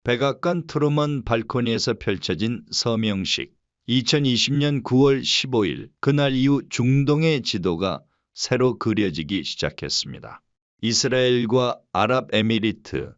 백악관 트루먼 발코니에서 펼쳐진 서명식. 2020년 9월 15일 그날 이후 중동의 지도가 새로 그려지기 시작했습니다. 이스라엘과 아랍에미리트,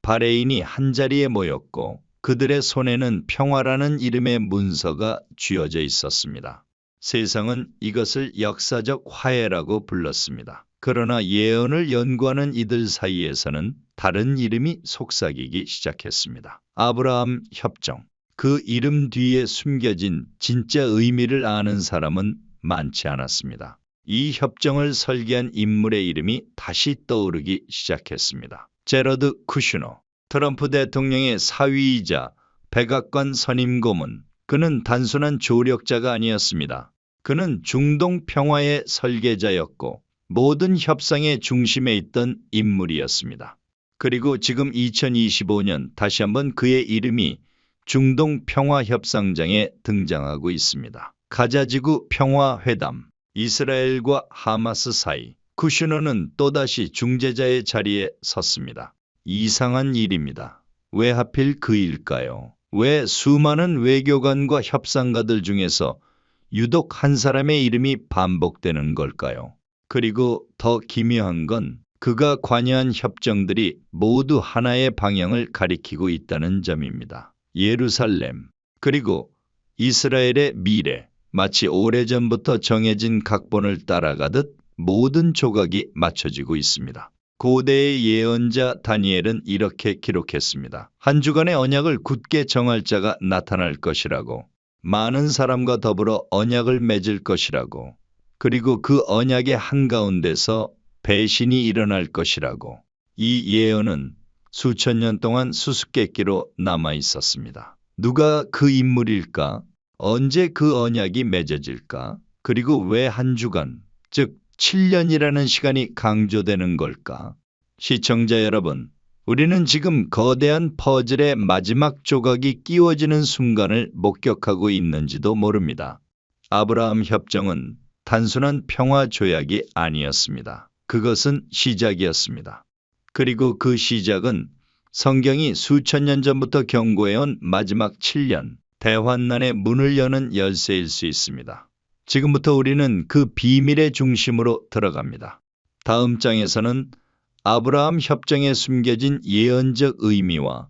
바레인이 한자리에 모였고 그들의 손에는 평화라는 이름의 문서가 쥐어져 있었습니다. 세상은 이것을 역사적 화해라고 불렀습니다. 그러나 예언을 연구하는 이들 사이에서는 다른 이름이 속삭이기 시작했습니다. 아브라함 협정. 그 이름 뒤에 숨겨진 진짜 의미를 아는 사람은 많지 않았습니다. 이 협정을 설계한 인물의 이름이 다시 떠오르기 시작했습니다. 제러드 쿠슈너. 트럼프 대통령의 사위이자 백악관 선임 고문. 그는 단순한 조력자가 아니었습니다. 그는 중동 평화의 설계자였고 모든 협상의 중심에 있던 인물이었습니다. 그리고 지금 2025년 다시 한번 그의 이름이 중동 평화협상장에 등장하고 있습니다. 가자지구 평화회담. 이스라엘과 하마스 사이. 쿠슈너는 또다시 중재자의 자리에 섰습니다. 이상한 일입니다. 왜 하필 그일까요? 왜 수많은 외교관과 협상가들 중에서 유독 한 사람의 이름이 반복되는 걸까요? 그리고 더 기묘한 건 그가 관여한 협정들이 모두 하나의 방향을 가리키고 있다는 점입니다. 예루살렘, 그리고 이스라엘의 미래. 마치 오래전부터 정해진 각본을 따라가듯 모든 조각이 맞춰지고 있습니다. 고대의 예언자 다니엘은 이렇게 기록했습니다. 한 주간의 언약을 굳게 정할 자가 나타날 것이라고, 많은 사람과 더불어 언약을 맺을 것이라고, 그리고 그 언약의 한가운데서 배신이 일어날 것이라고. 이 예언은 수천 년 동안 수수께끼로 남아 있었습니다. 누가 그 인물일까? 언제 그 언약이 맺어질까? 그리고 왜 한 주간, 즉 7년이라는 시간이 강조되는 걸까? 시청자 여러분, 우리는 지금 거대한 퍼즐의 마지막 조각이 끼워지는 순간을 목격하고 있는지도 모릅니다. 아브라함 협정은 단순한 평화 조약이 아니었습니다. 그것은 시작이었습니다. 그리고 그 시작은 성경이 수천 년 전부터 경고해온 마지막 7년, 대환난의 문을 여는 열쇠일 수 있습니다. 지금부터 우리는 그 비밀의 중심으로 들어갑니다. 다음 장에서는 아브라함 협정에 숨겨진 예언적 의미와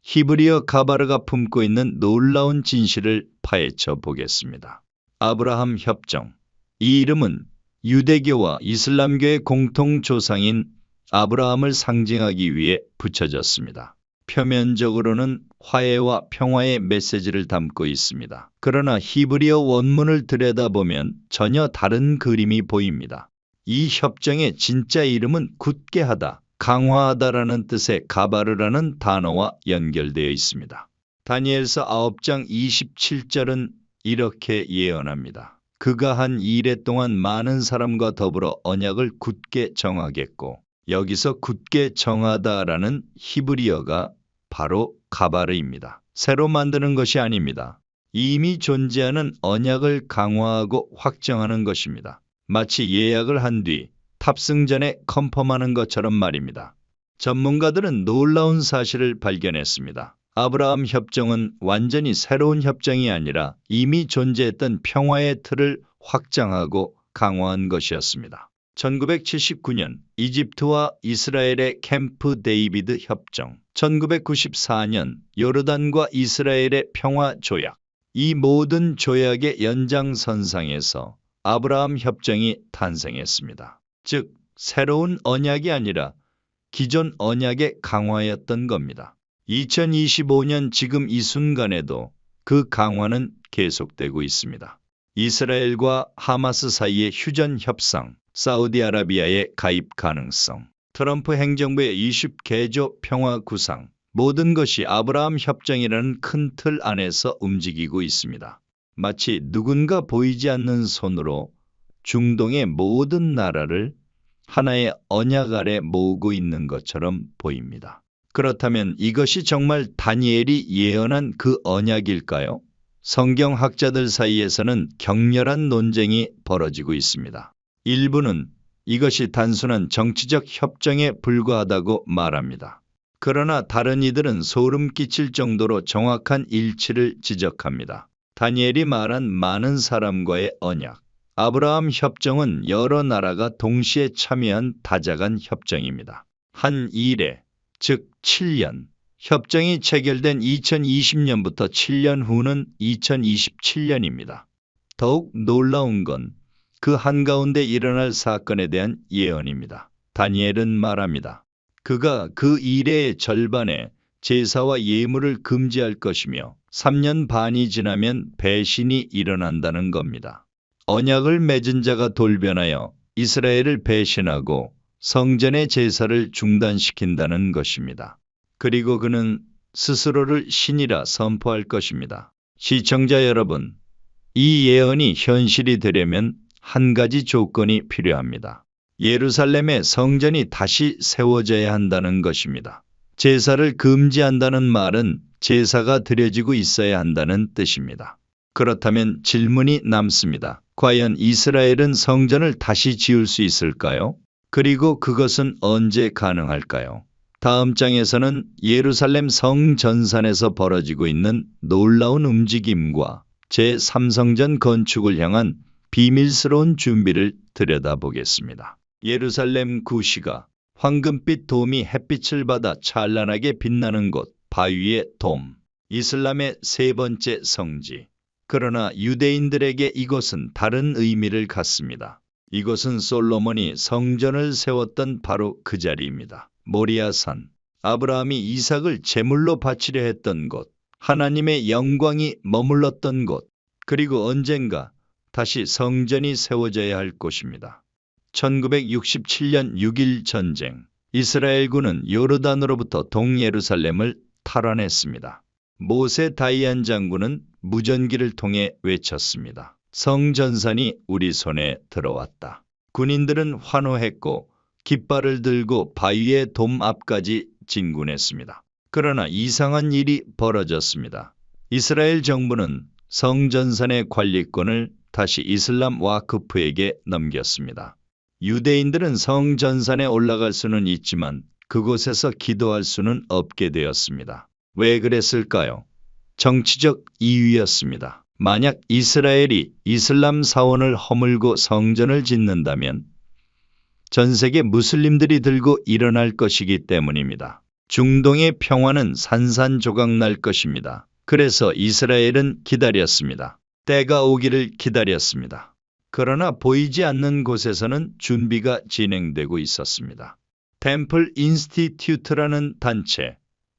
히브리어 가바르가 품고 있는 놀라운 진실을 파헤쳐 보겠습니다. 아브라함 협정. 이 이름은 유대교와 이슬람교의 공통 조상인 아브라함을 상징하기 위해 붙여졌습니다. 표면적으로는 화해와 평화의 메시지를 담고 있습니다. 그러나 히브리어 원문을 들여다보면 전혀 다른 그림이 보입니다. 이 협정의 진짜 이름은 굳게 하다, 강화하다라는 뜻의 가바르라는 단어와 연결되어 있습니다. 다니엘서 9장 27절은 이렇게 예언합니다. 그가 한 이래 동안 많은 사람과 더불어 언약을 굳게 정하겠고, 여기서 굳게 정하다라는 히브리어가 바로 가바르입니다. 새로 만드는 것이 아닙니다. 이미 존재하는 언약을 강화하고 확정하는 것입니다. 마치 예약을 한 뒤 탑승 전에 컨펌하는 것처럼 말입니다. 전문가들은 놀라운 사실을 발견했습니다. 아브라함 협정은 완전히 새로운 협정이 아니라 이미 존재했던 평화의 틀을 확장하고 강화한 것이었습니다. 1979년 이집트와 이스라엘의 캠프 데이비드 협정, 1994년 요르단과 이스라엘의 평화 조약. 이 모든 조약의 연장선상에서 아브라함 협정이 탄생했습니다. 즉, 새로운 언약이 아니라 기존 언약의 강화였던 겁니다. 2025년 지금 이 순간에도 그 강화는 계속되고 있습니다. 이스라엘과 하마스 사이의 휴전 협상, 사우디아라비아의 가입 가능성, 트럼프 행정부의 20개조 평화 구상, 모든 것이 아브라함 협정이라는 큰 틀 안에서 움직이고 있습니다. 마치 누군가 보이지 않는 손으로 중동의 모든 나라를 하나의 언약 아래 모으고 있는 것처럼 보입니다. 그렇다면 이것이 정말 다니엘이 예언한 그 언약일까요? 성경학자들 사이에서는 격렬한 논쟁이 벌어지고 있습니다. 일부는 이것이 단순한 정치적 협정에 불과하다고 말합니다. 그러나 다른 이들은 소름 끼칠 정도로 정확한 일치를 지적합니다. 다니엘이 말한 많은 사람과의 언약. 아브라함 협정은 여러 나라가 동시에 참여한 다자간 협정입니다. 한 일에, 즉 7년. 협정이 체결된 2020년부터 7년 후는 2027년입니다. 더욱 놀라운 건 그 한가운데 일어날 사건에 대한 예언입니다. 다니엘은 말합니다. 그가 그 이래의 절반에 제사와 예물을 금지할 것이며 3년 반이 지나면 배신이 일어난다는 겁니다. 언약을 맺은 자가 돌변하여 이스라엘을 배신하고 성전의 제사를 중단시킨다는 것입니다. 그리고 그는 스스로를 신이라 선포할 것입니다. 시청자 여러분, 이 예언이 현실이 되려면 한 가지 조건이 필요합니다. 예루살렘의 성전이 다시 세워져야 한다는 것입니다. 제사를 금지한다는 말은 제사가 드려지고 있어야 한다는 뜻입니다. 그렇다면 질문이 남습니다. 과연 이스라엘은 성전을 다시 지을 수 있을까요? 그리고 그것은 언제 가능할까요? 다음 장에서는 예루살렘 성전산에서 벌어지고 있는 놀라운 움직임과 제3성전 건축을 향한 비밀스러운 준비를 들여다보겠습니다. 예루살렘 구시가 황금빛 돔이 햇빛을 받아 찬란하게 빛나는 곳, 바위의 돔, 이슬람의 세 번째 성지. 그러나 유대인들에게 이곳은 다른 의미를 갖습니다. 이곳은 솔로몬이 성전을 세웠던 바로 그 자리입니다. 모리아산, 아브라함이 이삭을 제물로 바치려 했던 곳, 하나님의 영광이 머물렀던 곳, 그리고 언젠가 다시 성전이 세워져야 할 곳입니다. 1967년 6.1 전쟁, 이스라엘군은 요르단으로부터 동예루살렘을 탈환했습니다. 모세 다이안 장군은 무전기를 통해 외쳤습니다. 성전산이 우리 손에 들어왔다. 군인들은 환호했고 깃발을 들고 바위의 돔 앞까지 진군했습니다. 그러나 이상한 일이 벌어졌습니다. 이스라엘 정부는 성전산의 관리권을 다시 이슬람 와크프에게 넘겼습니다. 유대인들은 성전산에 올라갈 수는 있지만 그곳에서 기도할 수는 없게 되었습니다. 왜 그랬을까요? 정치적 이유였습니다. 만약 이스라엘이 이슬람 사원을 허물고 성전을 짓는다면 전 세계 무슬림들이 들고 일어날 것이기 때문입니다. 중동의 평화는 산산조각 날 것입니다. 그래서 이스라엘은 기다렸습니다. 때가 오기를 기다렸습니다. 그러나 보이지 않는 곳에서는 준비가 진행되고 있었습니다. 템플 인스티튜트라는 단체,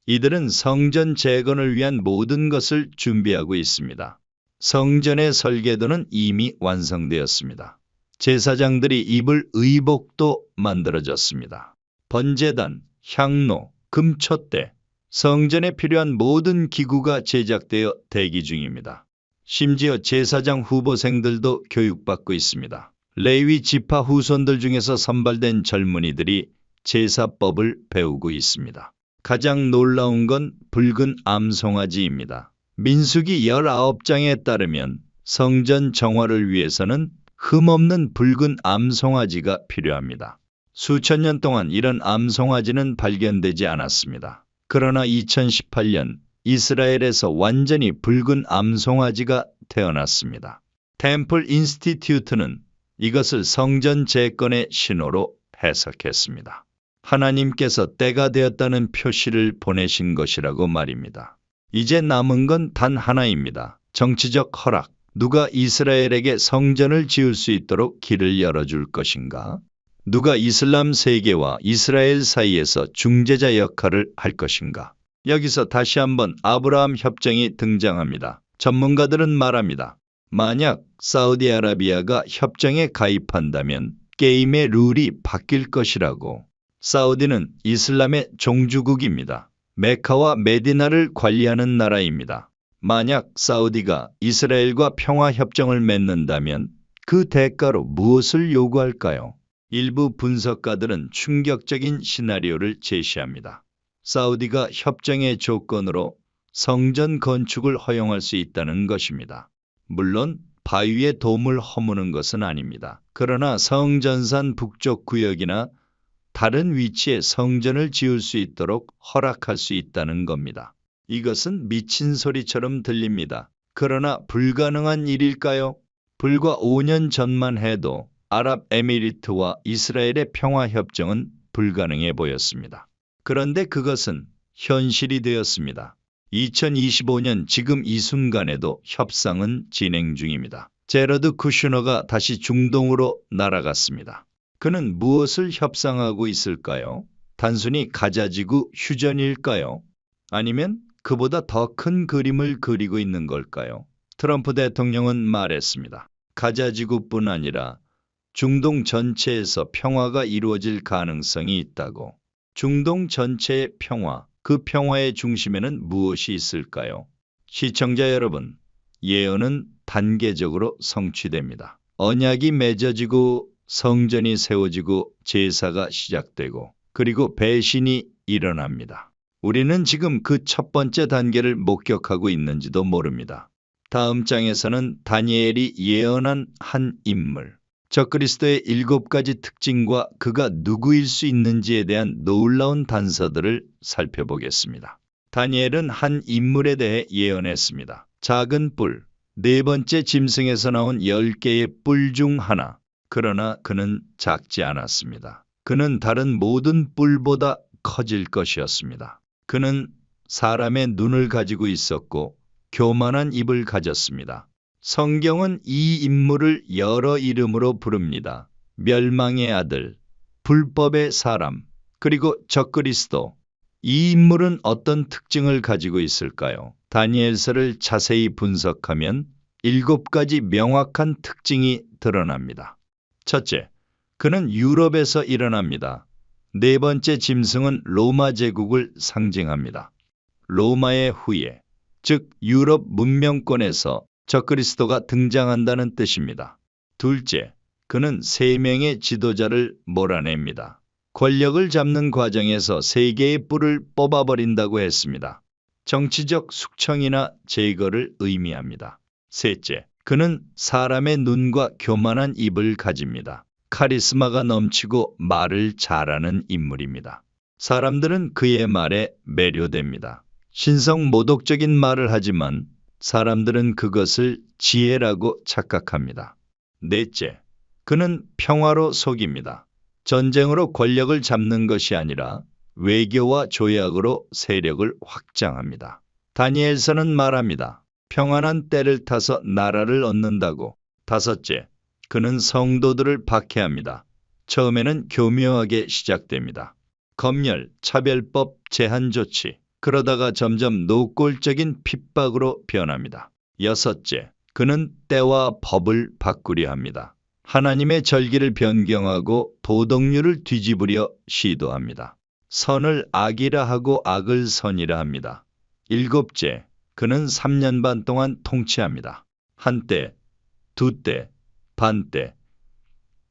이들은 성전 재건을 위한 모든 것을 준비하고 있습니다. 성전의 설계도는 이미 완성되었습니다. 제사장들이 입을 의복도 만들어졌습니다. 번제단, 향로, 금촛대, 성전에 필요한 모든 기구가 제작되어 대기 중입니다. 심지어 제사장 후보생들도 교육받고 있습니다. 레위 지파 후손들 중에서 선발된 젊은이들이 제사법을 배우고 있습니다. 가장 놀라운 건 붉은 암송아지입니다. 민수기 19장에 따르면 성전 정화를 위해서는 흠없는 붉은 암송아지가 필요합니다. 수천 년 동안 이런 암송아지는 발견되지 않았습니다. 그러나 2018년 이스라엘에서 완전히 붉은 암송아지가 태어났습니다. 템플 인스티튜트는 이것을 성전 재건의 신호로 해석했습니다. 하나님께서 때가 되었다는 표시를 보내신 것이라고 말입니다. 이제 남은 건 단 하나입니다. 정치적 허락. 누가 이스라엘에게 성전을 지을 수 있도록 길을 열어줄 것인가? 누가 이슬람 세계와 이스라엘 사이에서 중재자 역할을 할 것인가? 여기서 다시 한번 아브라함 협정이 등장합니다. 전문가들은 말합니다. 만약 사우디아라비아가 협정에 가입한다면 게임의 룰이 바뀔 것이라고. 사우디는 이슬람의 종주국입니다. 메카와 메디나를 관리하는 나라입니다. 만약 사우디가 이스라엘과 평화협정을 맺는다면 그 대가로 무엇을 요구할까요? 일부 분석가들은 충격적인 시나리오를 제시합니다. 사우디가 협정의 조건으로 성전 건축을 허용할 수 있다는 것입니다. 물론 바위의 돔을 허무는 것은 아닙니다. 그러나 성전산 북쪽 구역이나 다른 위치에 성전을 지을 수 있도록 허락할 수 있다는 겁니다. 이것은 미친 소리처럼 들립니다. 그러나 불가능한 일일까요? 불과 5년 전만 해도 아랍에미리트와 이스라엘의 평화협정은 불가능해 보였습니다. 그런데 그것은 현실이 되었습니다. 2025년 지금 이 순간에도 협상은 진행 중입니다. 제러드 쿠슈너가 다시 중동으로 날아갔습니다. 그는 무엇을 협상하고 있을까요? 단순히 가자지구 휴전일까요? 아니면 그보다 더 큰 그림을 그리고 있는 걸까요? 트럼프 대통령은 말했습니다. 가자지구뿐 아니라 중동 전체에서 평화가 이루어질 가능성이 있다고. 중동 전체의 평화, 그 평화의 중심에는 무엇이 있을까요? 시청자 여러분, 예언은 단계적으로 성취됩니다. 언약이 맺어지고 성전이 세워지고 제사가 시작되고 그리고 배신이 일어납니다. 우리는 지금 그 첫 번째 단계를 목격하고 있는지도 모릅니다. 다음 장에서는 다니엘이 예언한 한 인물, 적그리스도의 7가지 특징과 그가 누구일 수 있는지에 대한 놀라운 단서들을 살펴보겠습니다. 다니엘은 한 인물에 대해 예언했습니다. 작은 뿔, 네 번째 짐승에서 나온 10개의 뿔 중 하나. 그러나 그는 작지 않았습니다. 그는 다른 모든 뿔보다 커질 것이었습니다. 그는 사람의 눈을 가지고 있었고 교만한 입을 가졌습니다. 성경은 이 인물을 여러 이름으로 부릅니다. 멸망의 아들, 불법의 사람, 그리고 적그리스도. 이 인물은 어떤 특징을 가지고 있을까요? 다니엘서를 자세히 분석하면 7가지 명확한 특징이 드러납니다. 첫째, 그는 유럽에서 일어납니다. 네 번째 짐승은 로마 제국을 상징합니다. 로마의 후예, 즉 유럽 문명권에서 적그리스도가 등장한다는 뜻입니다. 둘째, 그는 3명의 지도자를 몰아냅니다. 권력을 잡는 과정에서 3개의 뿔을 뽑아버린다고 했습니다. 정치적 숙청이나 제거를 의미합니다. 셋째, 그는 사람의 눈과 교만한 입을 가집니다. 카리스마가 넘치고 말을 잘하는 인물입니다. 사람들은 그의 말에 매료됩니다. 신성모독적인 말을 하지만 사람들은 그것을 지혜라고 착각합니다. 넷째, 그는 평화로 속입니다. 전쟁으로 권력을 잡는 것이 아니라 외교와 조약으로 세력을 확장합니다. 다니엘서는 말합니다. 평안한 때를 타서 나라를 얻는다고. 다섯째, 그는 성도들을 박해합니다. 처음에는 교묘하게 시작됩니다. 검열, 차별법, 제한 조치. 그러다가 점점 노골적인 핍박으로 변합니다. 여섯째, 그는 때와 법을 바꾸려 합니다. 하나님의 절기를 변경하고 도덕률을 뒤집으려 시도합니다. 선을 악이라 하고 악을 선이라 합니다. 일곱째, 그는 3년 반 동안 통치합니다. 한때, 두때, 반때.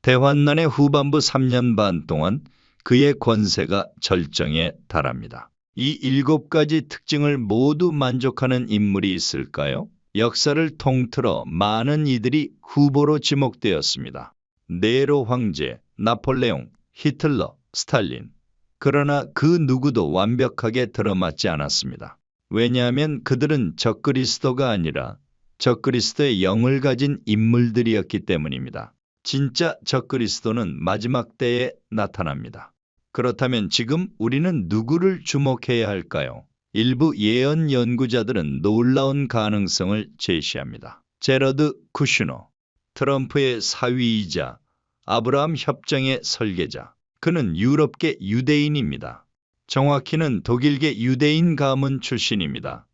대환란의 후반부 3년 반 동안 그의 권세가 절정에 달합니다. 이 7가지 특징을 모두 만족하는 인물이 있을까요? 역사를 통틀어 많은 이들이 후보로 지목되었습니다. 네로 황제, 나폴레옹, 히틀러, 스탈린. 그러나 그 누구도 완벽하게 들어맞지 않았습니다. 왜냐하면 그들은 적그리스도가 아니라 적그리스도의 영을 가진 인물들이었기 때문입니다. 진짜 적그리스도는 마지막 때에 나타납니다. 그렇다면 지금 우리는 누구를 주목해야 할까요? 일부 예언 연구자들은 놀라운 가능성을 제시합니다. 제러드 쿠슈너, 트럼프의 사위이자 아브라함 협정의 설계자. 그는 유럽계 유대인입니다. 정확히는 독일계 유대인 가문 출신입니다.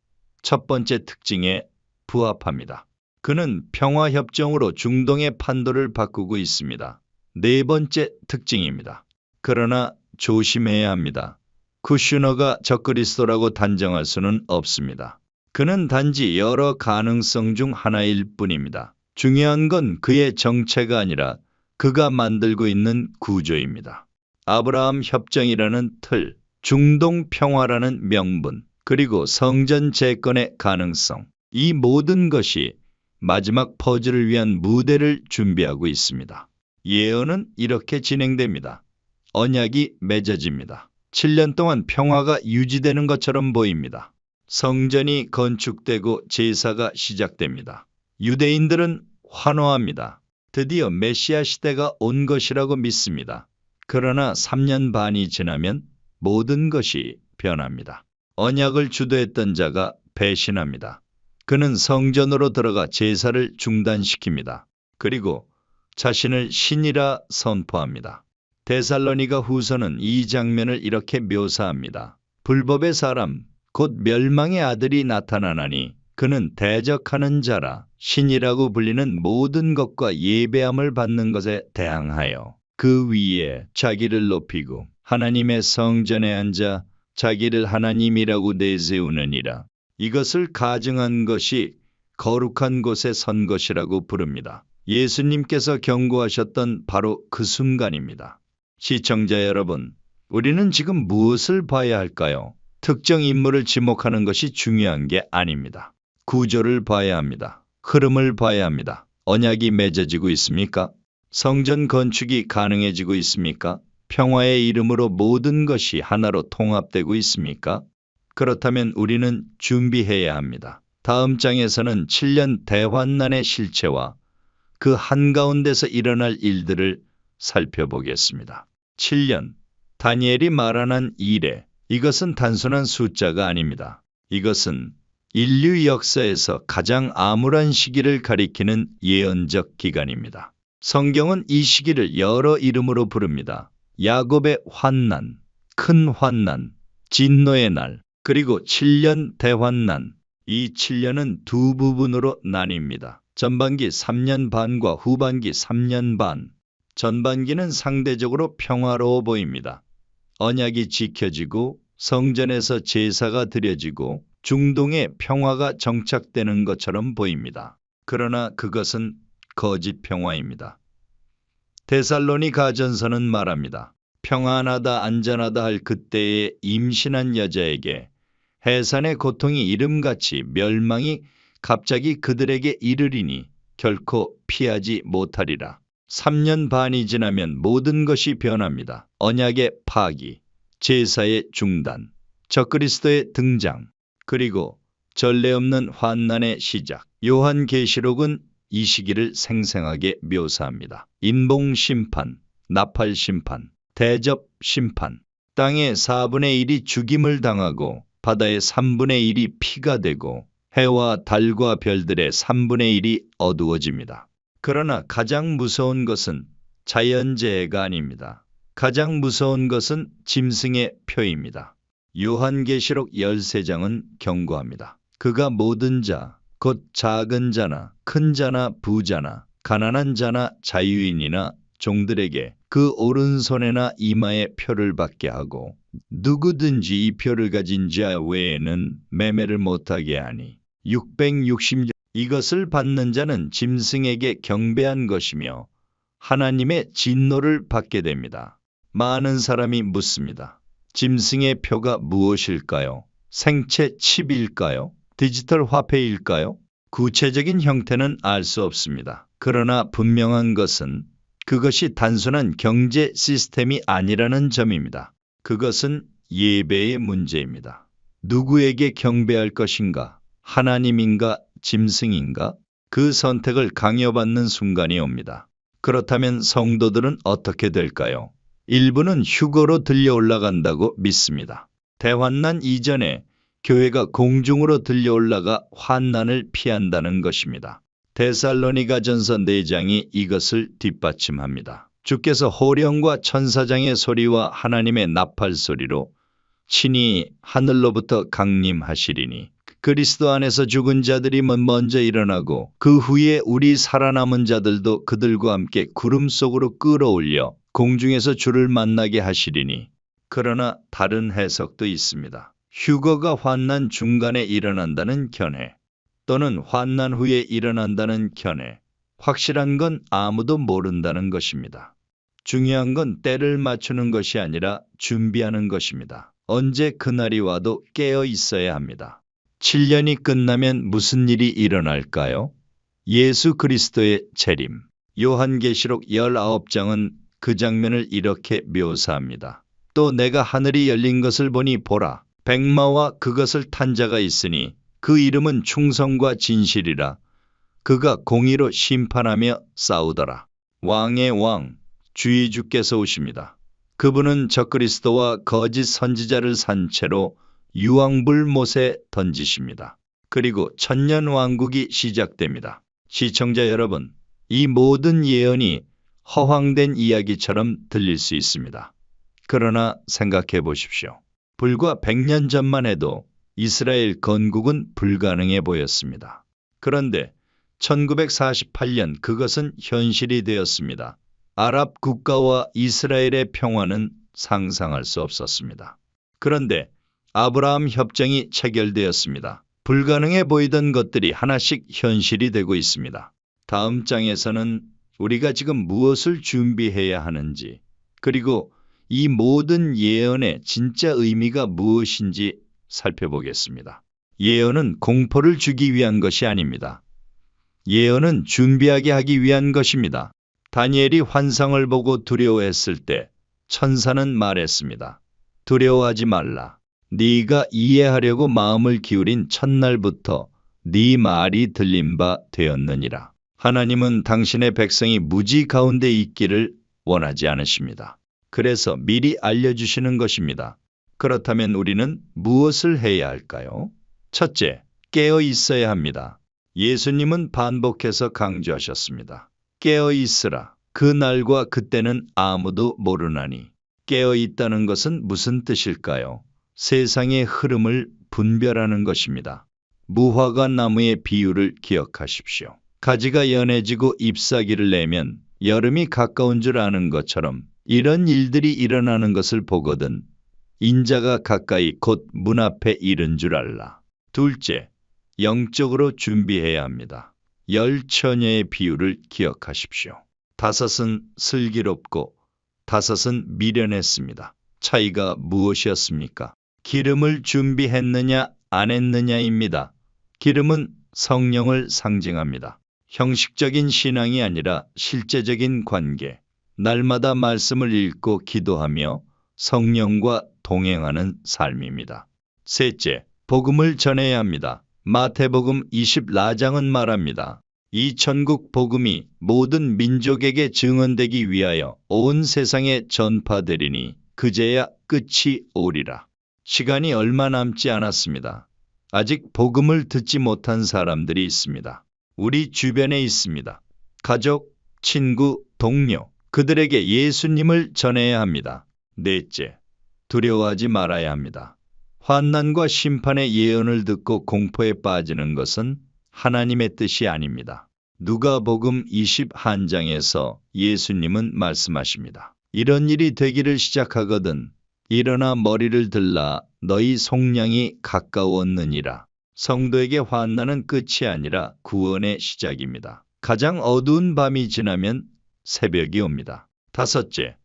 첫 번째 특징에 부합합니다. 그는 평화협정으로 중동의 판도를 바꾸고 있습니다. 네 번째 특징입니다. 그러나 조심해야 합니다. 쿠슈너가 적그리스도라고 단정할 수는 없습니다. 그는 단지 여러 가능성 중 하나일 뿐입니다. 중요한 건 그의 정체가 아니라 그가 만들고 있는 구조입니다. 아브라함 협정이라는 틀, 중동 평화라는 명분, 그리고 성전 재건의 가능성. 이 모든 것이 마지막 퍼즐을 위한 무대를 준비하고 있습니다. 예언은 이렇게 진행됩니다. 언약이 맺어집니다. 7년 동안 평화가 유지되는 것처럼 보입니다. 성전이 건축되고 제사가 시작됩니다. 유대인들은 환호합니다. 드디어 메시아 시대가 온 것이라고 믿습니다. 그러나 3년 반이 지나면 모든 것이 변합니다. 언약을 주도했던 자가 배신합니다. 그는 성전으로 들어가 제사를 중단시킵니다. 그리고 자신을 신이라 선포합니다. 데살로니가 후서는 이 장면을 이렇게 묘사합니다. 불법의 사람, 곧 멸망의 아들이 나타나나니 그는 대적하는 자라 신이라고 불리는 모든 것과 예배함을 받는 것에 대항하여 그 위에 자기를 높이고 하나님의 성전에 앉아 자기를 하나님이라고 내세우느니라. 이것을 가증한 것이 거룩한 곳에 선 것이라고 부릅니다. 예수님께서 경고하셨던 바로 그 순간입니다. 시청자 여러분, 우리는 지금 무엇을 봐야 할까요? 특정 인물을 지목하는 것이 중요한 게 아닙니다. 구조를 봐야 합니다. 흐름을 봐야 합니다. 언약이 맺어지고 있습니까? 성전 건축이 가능해지고 있습니까? 평화의 이름으로 모든 것이 하나로 통합되고 있습니까? 그렇다면 우리는 준비해야 합니다. 다음 장에서는 7년 대환난의 실체와 그 한가운데서 일어날 일들을 살펴보겠습니다. 7년, 다니엘이 말하는 이래, 이것은 단순한 숫자가 아닙니다. 이것은 인류 역사에서 가장 암울한 시기를 가리키는 예언적 기간입니다. 성경은 이 시기를 여러 이름으로 부릅니다. 야곱의 환난, 큰 환난, 진노의 날, 그리고 7년 대환난. 이 7년은 두 부분으로 나뉩니다. 전반기 3년 반과 후반기 3년 반. 전반기는 상대적으로 평화로워 보입니다. 언약이 지켜지고 성전에서 제사가 드려지고 중동의 평화가 정착되는 것처럼 보입니다. 그러나 그것은 거짓 평화입니다. 데살로니가전서는 말합니다. 평안하다 안전하다 할 그때에 임신한 여자에게 해산의 고통이 이름같이 멸망이 갑자기 그들에게 이르리니 결코 피하지 못하리라. 3년 반이 지나면 모든 것이 변합니다. 언약의 파기, 제사의 중단, 적그리스도의 등장, 그리고 전례 없는 환난의 시작. 요한계시록은 이 시기를 생생하게 묘사합니다. 인봉 심판, 나팔 심판, 대접 심판, 땅의 4분의 1이 죽임을 당하고 바다의 3분의 1이 피가 되고 해와 달과 별들의 3분의 1이 어두워집니다. 그러나 가장 무서운 것은 자연재해가 아닙니다. 가장 무서운 것은 짐승의 표입니다. 요한계시록 13장은 경고합니다. 그가 모든 자, 곧 작은 자나 큰 자나 부자나 가난한 자나 자유인이나 종들에게 그 오른손에나 이마에 표를 받게 하고 누구든지 이 표를 가진 자 외에는 매매를 못하게 하니 660년. 이것을 받는 자는 짐승에게 경배한 것이며 하나님의 진노를 받게 됩니다. 많은 사람이 묻습니다. 짐승의 표가 무엇일까요? 생체 칩일까요? 디지털 화폐일까요? 구체적인 형태는 알 수 없습니다. 그러나 분명한 것은 그것이 단순한 경제 시스템이 아니라는 점입니다. 그것은 예배의 문제입니다. 누구에게 경배할 것인가? 하나님인가? 짐승인가? 그 선택을 강요받는 순간이 옵니다. 그렇다면 성도들은 어떻게 될까요? 일부는 휴거로 들려 올라간다고 믿습니다. 대환난 이전에 교회가 공중으로 들려 올라가 환난을 피한다는 것입니다. 데살로니가전서 4장이 이것을 뒷받침합니다. 주께서 호령과 천사장의 소리와 하나님의 나팔 소리로 친히 하늘로부터 강림하시리니 그리스도 안에서 죽은 자들이 먼저 일어나고 그 후에 우리 살아남은 자들도 그들과 함께 구름 속으로 끌어올려 공중에서 주를 만나게 하시리니. 그러나 다른 해석도 있습니다. 휴거가 환난 중간에 일어난다는 견해 또는 환난 후에 일어난다는 견해. 확실한 건 아무도 모른다는 것입니다. 중요한 건 때를 맞추는 것이 아니라 준비하는 것입니다. 언제 그날이 와도 깨어 있어야 합니다. 7년이 끝나면 무슨 일이 일어날까요? 예수 그리스도의 재림. 요한계시록 19장은 그 장면을 이렇게 묘사합니다. 또 내가 하늘이 열린 것을 보니 보라, 백마와 그것을 탄 자가 있으니 그 이름은 충성과 진실이라. 그가 공의로 심판하며 싸우더라. 왕의 왕, 주의 주께서 오십니다. 그분은 적그리스도와 거짓 선지자를 산 채로 유황불 못에 던지십니다. 그리고 천년 왕국이 시작됩니다. 시청자 여러분, 이 모든 예언이 허황된 이야기처럼 들릴 수 있습니다. 그러나 생각해 보십시오. 불과 100년 전만 해도 이스라엘 건국은 불가능해 보였습니다. 그런데 1948년 그것은 현실이 되었습니다. 아랍 국가와 이스라엘의 평화는 상상할 수 없었습니다. 그런데 아브라함 협정이 체결되었습니다. 불가능해 보이던 것들이 하나씩 현실이 되고 있습니다. 다음 장에서는 우리가 지금 무엇을 준비해야 하는지, 그리고 이 모든 예언의 진짜 의미가 무엇인지 살펴보겠습니다. 예언은 공포를 주기 위한 것이 아닙니다. 예언은 준비하게 하기 위한 것입니다. 다니엘이 환상을 보고 두려워했을 때 천사는 말했습니다. 두려워하지 말라. 네가 이해하려고 마음을 기울인 첫날부터 네 말이 들린 바 되었느니라. 하나님은 당신의 백성이 무지 가운데 있기를 원하지 않으십니다. 그래서 미리 알려주시는 것입니다. 그렇다면 우리는 무엇을 해야 할까요? 첫째, 깨어 있어야 합니다. 예수님은 반복해서 강조하셨습니다. 깨어 있으라. 그 날과 그때는 아무도 모르나니. 깨어 있다는 것은 무슨 뜻일까요? 세상의 흐름을 분별하는 것입니다. 무화과 나무의 비유를 기억하십시오. 가지가 연해지고 잎사귀를 내면 여름이 가까운 줄 아는 것처럼 이런 일들이 일어나는 것을 보거든 인자가 가까이 곧 문 앞에 이른 줄 알라. 둘째, 영적으로 준비해야 합니다. 열 처녀의 비유를 기억하십시오. 다섯은 슬기롭고 다섯은 미련했습니다. 차이가 무엇이었습니까? 기름을 준비했느냐 안 했느냐입니다. 기름은 성령을 상징합니다. 형식적인 신앙이 아니라 실제적인 관계, 날마다 말씀을 읽고 기도하며 성령과 동행하는 삶입니다. 셋째, 복음을 전해야 합니다. 마태복음 24장은 말합니다. 이 천국 복음이 모든 민족에게 증언되기 위하여 온 세상에 전파되리니 그제야 끝이 오리라. 시간이 얼마 남지 않았습니다. 아직 복음을 듣지 못한 사람들이 있습니다. 우리 주변에 있습니다. 가족, 친구, 동료, 그들에게 예수님을 전해야 합니다. 넷째, 두려워하지 말아야 합니다. 환난과 심판의 예언을 듣고 공포에 빠지는 것은 하나님의 뜻이 아닙니다. 누가복음 21장에서 예수님은 말씀하십니다. 이런 일이 되기를 시작하거든 일어나 머리를 들라 너희 속량이 가까웠느니라. 성도에게 환난은 끝이 아니라 구원의 시작입니다. 가장 어두운 밤이 지나면 새벽이 옵니다. 다섯째,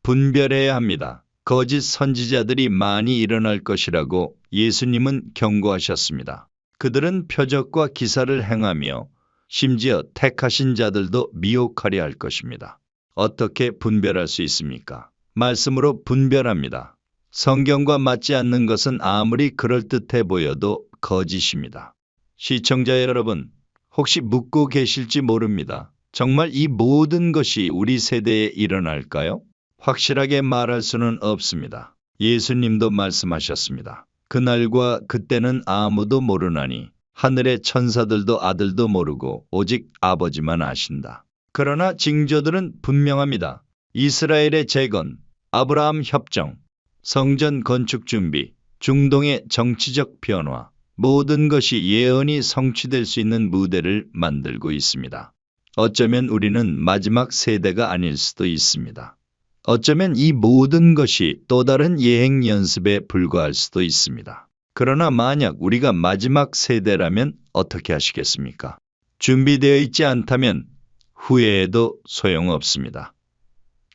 분별해야 합니다. 거짓 선지자들이 많이 일어날 것이라고 예수님은 경고하셨습니다. 그들은 표적과 기사를 행하며 심지어 택하신 자들도 미혹하려 할 것입니다. 어떻게 분별할 수 있습니까? 말씀으로 분별합니다. 성경과 맞지 않는 것은 아무리 그럴듯해 보여도 거짓입니다. 시청자 여러분, 혹시 묻고 계실지 모릅니다. 정말 이 모든 것이 우리 세대에 일어날까요? 확실하게 말할 수는 없습니다. 예수님도 말씀하셨습니다. 그날과 그때는 아무도 모르나니 하늘의 천사들도 아들도 모르고 오직 아버지만 아신다. 그러나 징조들은 분명합니다. 이스라엘의 재건, 아브라함 협정, 성전 건축 준비, 중동의 정치적 변화, 모든 것이 예언이 성취될 수 있는 무대를 만들고 있습니다. 어쩌면 우리는 마지막 세대가 아닐 수도 있습니다. 어쩌면 이 모든 것이 또 다른 예행 연습에 불과할 수도 있습니다. 그러나 만약 우리가 마지막 세대라면 어떻게 하시겠습니까? 준비되어 있지 않다면 후회해도 소용없습니다.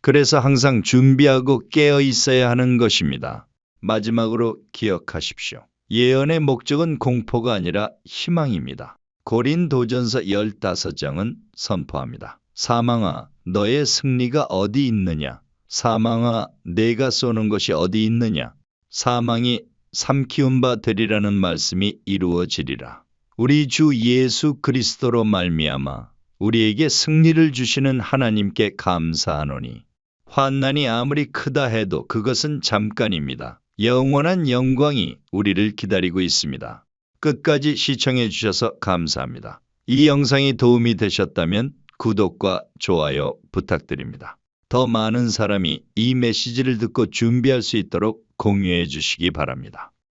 그래서 항상 준비하고 깨어 있어야 하는 것입니다. 마지막으로 기억하십시오. 예언의 목적은 공포가 아니라 희망입니다. 고린도전서 15장은 선포합니다. 사망아, 너의 승리가 어디 있느냐? 사망아, 내가 쏘는 것이 어디 있느냐? 사망이 삼키운 바 되리라는 말씀이 이루어지리라. 우리 주 예수 그리스도로 말미암아 우리에게 승리를 주시는 하나님께 감사하노니 환난이 아무리 크다 해도 그것은 잠깐입니다. 영원한 영광이 우리를 기다리고 있습니다. 끝까지 시청해 주셔서 감사합니다. 이 영상이 도움이 되셨다면 구독과 좋아요 부탁드립니다. 더 많은 사람이 이 메시지를 듣고 준비할 수 있도록 공유해 주시기 바랍니다.